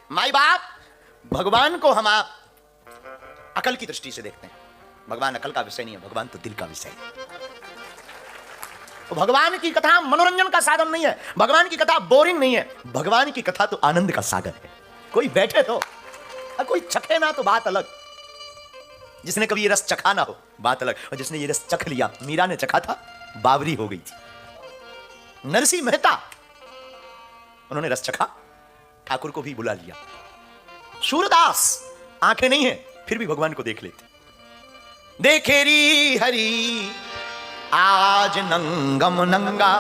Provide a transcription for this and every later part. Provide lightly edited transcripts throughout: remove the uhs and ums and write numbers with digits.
माई बाप, भगवान को हम आप अकल की दृष्टि से देखते हैं। भगवान अकल का विषय नहीं है, भगवान तो दिल का विषय है। तो भगवान की कथा मनोरंजन का साधन नहीं है, भगवान की कथा बोरिंग नहीं है, भगवान की कथा तो आनंद का सागर है। कोई बैठे तो और कोई चखे ना तो बात अलग, जिसने कभी ये रस चखा ना हो बात अलग, और जिसने ये रस चख लिया, मीरा ने चखा था, बावरी हो गई थी। नरसिंह मेहता, उन्होंने रस चखा, ठाकुर को भी बुला लिया। सूरदास, आंखें नहीं है फिर भी भगवान को देख लेते। देखेरी हरी आज नंगम नंगा,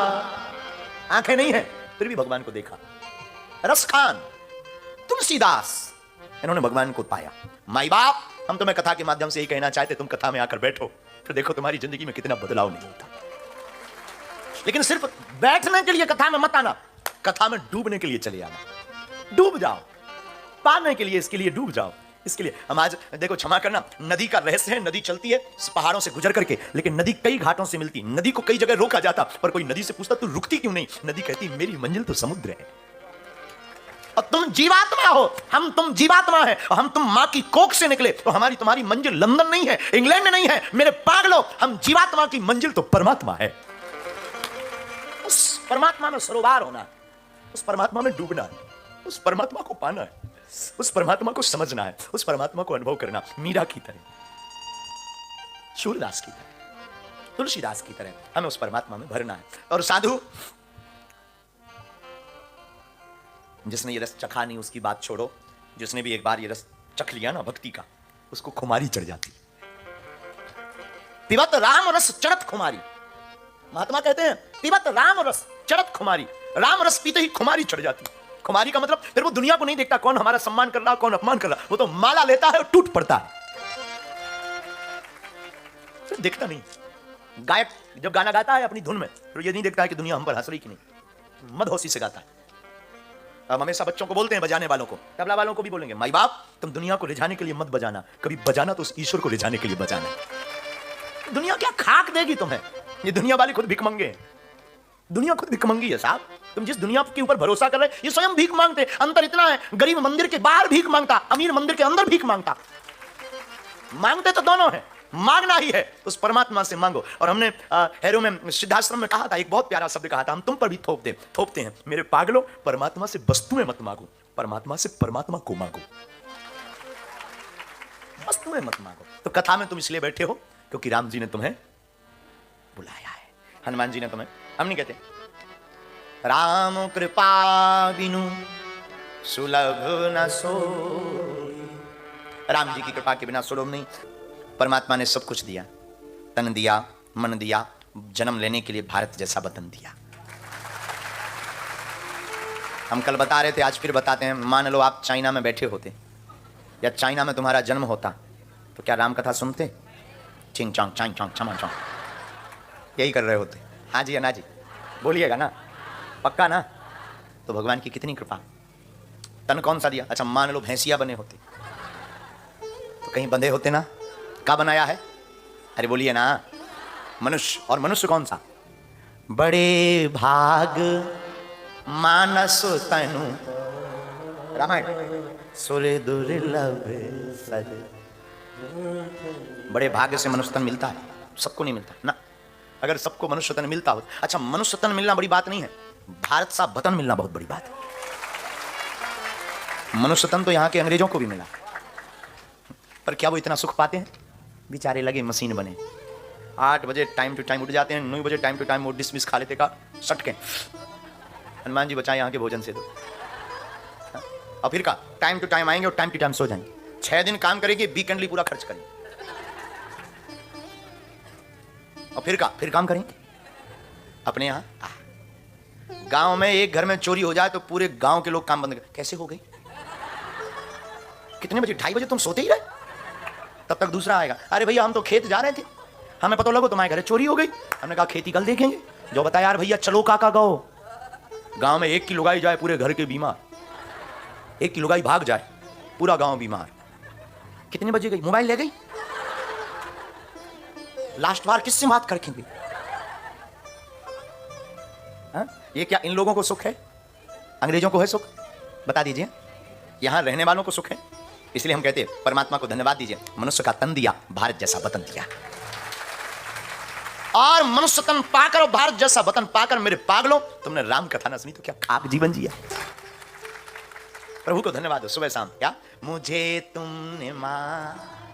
आंखें नहीं है फिर भी भगवान को देखा। रसखान, तुलसीदास, इन्होंने भगवान को पाया। माई बाप, हम तुम्हें कथा के माध्यम से यही कहना चाहते, तुम कथा में आकर बैठो फिर देखो तुम्हारी जिंदगी में कितना बदलाव नहीं होता। लेकिन सिर्फ बैठने के लिए कथा में मत आना, कथा में डूबने के लिए चले आना। डूब जाओ, पाने के लिए, इसके लिए डूब जाओ। इसके लिए हम आज देखो, क्षमा करना, नदी का रहस्य है, नदी चलती है पहाड़ों से गुजर करके, लेकिन नदी कई घाटों से मिलती। नदी को कई जगह रोका जाता, पर कोई नदी से पूछता तू रुकती क्यों नहीं? नदी कहती मेरी मंजिल तो समुद्र है और तुम जीवात्मा हो, तुम जीवात्मा है और तुम मां की कोख से निकले, तो हमारी तुम्हारी मंजिल लंदन नहीं है, इंग्लैंड नहीं है। मेरे पागलो, हम जीवात्मा की मंजिल तो परमात्मा है। उस परमात्मा में सरोवर होना है, उस परमात्मा में डूबना है, उस परमात्मा को पाना है, उस परमात्मा को समझना है, उस परमात्मा को अनुभव करना। मीरा की तरह, सूरदास की तरह, तुलसीदास की तरह हमें उस परमात्मा में भरना है। और साधु, जिसने ये रस चखा नहीं उसकी बात छोड़ो, जिसने भी एक बार ये रस चख लिया ना भक्ति का, उसको खुमारी चढ़ जाती। पिबत राम रस चढ़त खुमारी, महात्मा कहते हैं पिबत राम रस चढ़त खुमारी, राम रस पीते ही खुमारी चढ़ जाती। खुमारी का मतलब फिर वो दुनिया को नहीं देखता कौन हमारा सम्मान कर रहा कौन अपमान कर रहा, वो तो माला लेता है और टूट पड़ता है, फिर देखता नहीं। गायक जब गाना गाता है अपनी धुन में, तो ये नहीं देखता है कि दुनिया हम पर हंस रही कि नहीं, मदहोशी से गाता है। हम हमेशा बच्चों को बोलते हैं, बजाने वालों को, तबला वालों को भी बोलेंगे, माई बाप तुम दुनिया को रिझाने के लिए मत बजाना, कभी बजाना तो उस ईश्वर को रिझाने के लिए बजाना। दुनिया क्या खाक देगी तुम्हें? ये दुनिया वाले खुद भिखमंगे हैं, दुनिया खुद भिखमंगी है साहब। तुम जिस दुनिया के ऊपर भरोसा कर रहे, ये स्वयं भीख मांगते। अंतर इतना है, गरीब मंदिर के बाहर भीख मांगता, अमीर मंदिर के अंदर भीख मांगता। मांगते तो दोनों है, मांगना ही है, उस परमात्मा से मांगो। और हमने हैरो में सिद्धाश्रम में कहा था, एक बहुत प्यारा शब्द कहा था, हम तुम पर भी थोपते हैं, मेरे पागलों परमात्मा से वस्तुएं मत मांगो, परमात्मा से परमात्मा को मांगो, वस्तुएं मत मांगो। तो कथा में तुम इसलिए बैठे हो क्योंकि राम जी ने तुम्हें बुलाया है, हनुमान जी ने तुम्हें, हम नहीं कहते राम कृपा बिनु सुलभ न सोई, राम जी की कृपा के बिना सुलभ नहीं। परमात्मा ने सब कुछ दिया, तन दिया, मन दिया, जन्म लेने के लिए भारत जैसा वतन दिया। हम कल बता रहे थे, आज फिर बताते हैं। मान लो आप चाइना में बैठे होते या चाइना में तुम्हारा जन्म होता, तो क्या राम कथा सुनते? चिंग चौंग चांग चौंग छमा चौंग, यही कर रहे होते। हाँ जी अन्ना जी, बोलिएगा ना, पक्का ना? तो भगवान की कितनी कृपा। तन कौन सा दिया? अच्छा मान लो भैंसिया बने होते तो कहीं बंधे होते ना। क्या बनाया है? अरे बोलिए ना, मनुष्य। और मनुष्य कौन सा? बड़े भाग मानस तनु, रामायण, सुरे दुर्लभ सद। बड़े भाग्य से मनुष्य तन मिलता है, सबको नहीं मिलता ना। अगर सबको मनुष्य तन मिलता हो, अच्छा मनुष्य तन मिलना बड़ी बात नहीं है, भारत सा वतन मिलना बहुत बड़ी बात है। मनुष्य तन तो यहाँ के अंग्रेजों को भी मिला, पर क्या वो इतना सुख पाते हैं? बेचारे लगे मशीन बने, 8 बजे टाइम टू टाइम उठ जाते हैं, 9 बजे टाइम टू टाइम वो डिसमिस खा लेते का सटके। हनुमान जी बचाए यहाँ के भोजन से तो। और फिर का टाइम टू टाइम आएंगे और टाइम टू टाइम सो जाएंगे। 6 दिन काम करेंगे, वीकेंडली पूरा खर्च करेंगे, और फिर काम करेंगे अपने यहाँ। गांव में एक घर में चोरी हो जाए तो पूरे गांव के लोग काम बंद कर। कैसे हो गई? कितने बजे? 2:30 बजे तुम सोते ही रहे, तब तक दूसरा आएगा, अरे भैया हम तो खेत जा रहे थे, हमें पता लगो तुम्हारे घर चोरी हो गई। हमने कहा खेती कल देखेंगे। जो बताया यार भैया चलो काका गाओ। गांव में एक की लुगाई जाए पूरे घर के बीमार, एक की लुगाई भाग जाए पूरा गांव बीमार। कितने बजे गई? मोबाइल ले गई। लास्ट बार किससे बात करेंगे? ये क्या इन लोगों को सुख है? अंग्रेजों को है सुख? बता दीजिए। यहां रहने वालों को सुख है, इसलिए हम कहते हैं परमात्मा को धन्यवाद दीजिए, मनुष्य का तन दिया, भारत जैसा वतन दिया। और मनुष्य तन पाकर और भारत जैसा वतन पाकर मेरे पागलों, तुमने राम कथा न सुनी तो क्या खाक जीवन जिया। प्रभु को धन्यवाद हो सुबह शाम। क्या मुझे तुमने मां